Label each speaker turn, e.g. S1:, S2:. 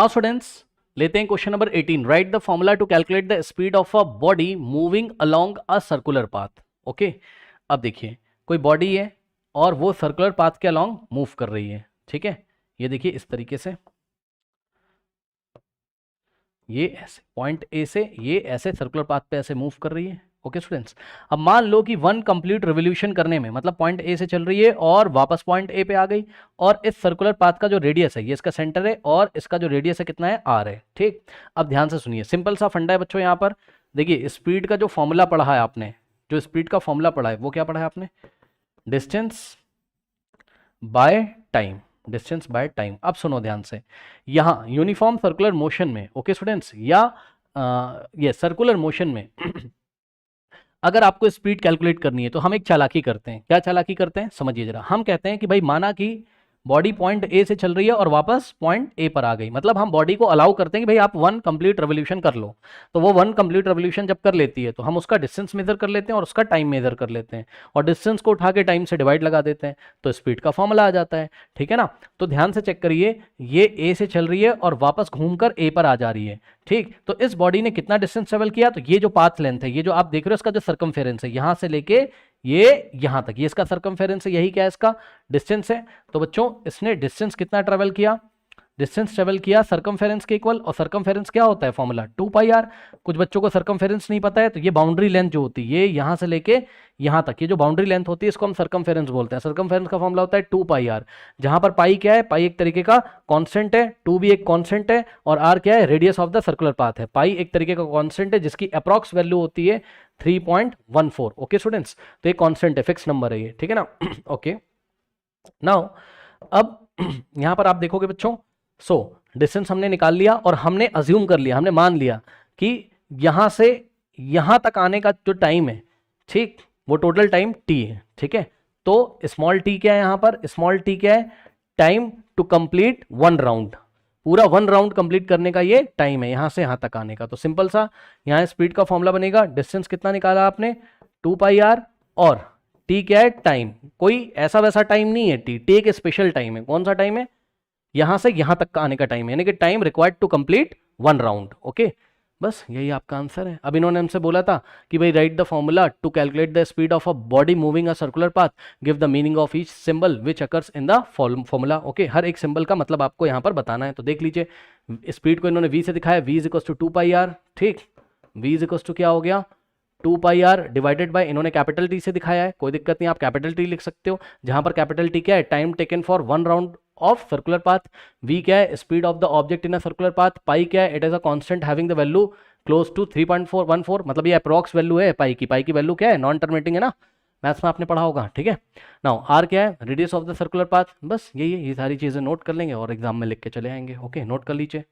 S1: Now students लेते हैं question number 18। Write the formula to calculate the speed of a body moving along a circular path. Okay, अब देखिए कोई body है और वो सर्कुलर पाथ के अलोंग मूव कर रही है। ठीक है, ये देखिए इस तरीके से, ये ऐसे पॉइंट ए से ये ऐसे सर्कुलर पाथ पे ऐसे मूव कर रही है। ओके स्टूडेंट्स, अब मान लो कि वन कंप्लीट रिवोल्यूशन करने में, मतलब पॉइंट ए से चल रही है और वापस पॉइंट ए पे आ गई, और इस सर्कुलर पाथ का जो रेडियस है ये इसका सेंटर है और इसका जो रेडियस है कितना है, आर है। ठीक, अब ध्यान से सुनिए, सिंपल सा फंडा है बच्चों। यहाँ पर देखिए स्पीड का जो फॉर्मूला पढ़ा है आपने, जो स्पीड का फॉर्मूला पढ़ा है वो क्या पढ़ा है आपने, distance by time, distance by time. अब सुनो ध्यान से, यहाँ यूनिफॉर्म सर्कुलर मोशन में, ओके स्टूडेंट्स, या ये सर्कुलर मोशन में अगर आपको स्पीड कैलकुलेट करनी है तो हम एक चालाकी करते हैं। क्या चालाकी करते हैं समझिए जरा। हम कहते हैं कि भाई माना कि बॉडी पॉइंट ए से चल रही है और वापस पॉइंट ए पर आ गई, मतलब हम बॉडी को अलाउ करते हैं कि भाई आप वन कंप्लीट रेवोल्यूशन कर लो। तो वो वन कंप्लीट रेवोल्यूशन जब कर लेती है तो हम उसका डिस्टेंस मेजर कर लेते हैं और उसका टाइम मेजर कर लेते हैं, और डिस्टेंस को उठा के टाइम से डिवाइड लगा देते हैं, तो स्पीड का फॉर्मूला आ जाता है। ठीक है ना, तो ध्यान से चेक करिए, ये ए से चल रही है और वापस घूमकर ए पर आ जा रही है। ठीक, तो इस बॉडी ने कितना डिस्टेंस ट्रेवल किया, तो ये जो पाथ लेंथ है, ये जो आप देख रहे हो इसका जो सर्कमफेरेंस है, यहां से लेके ये यहां तक, ये इसका सर्कमफेरेंस है, यही क्या है इसका डिस्टेंस है। तो बच्चों इसने डिस्टेंस कितना ट्रेवल किया, डिस्टेंस ट्रेवल किया सर्कमफेरेंस के इक्वल, और सर्कमफेरेंस क्या होता है फॉर्मूला 2 पाई आर। कुछ बच्चों को सर्कमफेरेंस नहीं पता है, तो ये बाउंड्री लेंथ जो होती है ये यहां से लेके यहां तक, ये जो बाउंड्री लेंथ होती है इसको हम सर्कमफेरेंस बोलते हैं। सर्कमफेरेंस का फॉर्मूला होता है 2 पाई आर, जहां पर पाई क्या है, पाई एक तरीके का कांस्टेंट है, 2 भी एक कांस्टेंट है, और आर क्या है, radius of the circular path है। पाई एक तरीके का कांस्टेंट है जिसकी अप्रॉक्स वैल्यू होती है 3.14। ओके स्टूडेंट्स, तो ये कांस्टेंट है, फिक्स नंबर है ये। ठीक है ना, ओके नाउ अब यहां पर आप देखोगे बच्चों, सो डिस्टेंस हमने निकाल लिया और हमने अज्यूम कर लिया, हमने मान लिया कि यहां से यहां तक आने का जो टाइम है, ठीक, वो टोटल टाइम टी है। ठीक है, तो स्मॉल टी क्या है, यहां पर स्मॉल टी क्या है, time to complete one round, पूरा वन राउंड कंप्लीट करने का ये टाइम है यहां से यहां तक आने का। तो सिंपल सा यहां स्पीड का फॉर्मूला बनेगा, डिस्टेंस कितना निकाला आपने 2 पाई आर, और टी क्या है, टाइम, कोई ऐसा वैसा टाइम नहीं है, टी टी एक स्पेशल टाइम है। कौन सा टाइम है, यहां से यहां तक का आने का टाइम है, यानी कि time required to complete one round. Okay, बस यही आपका आंसर है। अब इन्होंने हमसे बोला था कि भाई write the formula to calculate the speed of a body moving a circular path, give the meaning of each symbol which occurs in the formula. Okay, हर एक सिंबल का मतलब आपको यहां पर बताना है। तो देख लीजिए, स्पीड को इन्होंने वी से दिखाया, V is equal to 2 pi R. ठीक, वी इज इक्वल टू क्या हो गया, 2 पाई आर डिवाइडेड बाय, इन्होंने कैपिटल टी से दिखाया है, कोई दिक्कत नहीं, आप कैपिटल टी लिख सकते हो, जहां पर कैपिटल टी क्या है, time taken for one round of circular path, V क्या है, speed of the object in a circular path, pi क्या है, it is a constant having the value close to 3.414, मतलब ये अप्रॉक्स वैल्यू है पाई की, पाई की वैल्यू क्या है, नॉन टर्मिनेटिंग है ना, मैथ्स में आपने पढ़ा होगा। ठीक है, नाउ आर क्या है, radius of the circular path. बस यही है, ये सारी चीजें नोट कर लेंगे और एग्जाम में लिख के चले आएंगे। ओके, नोट कर लीजिए।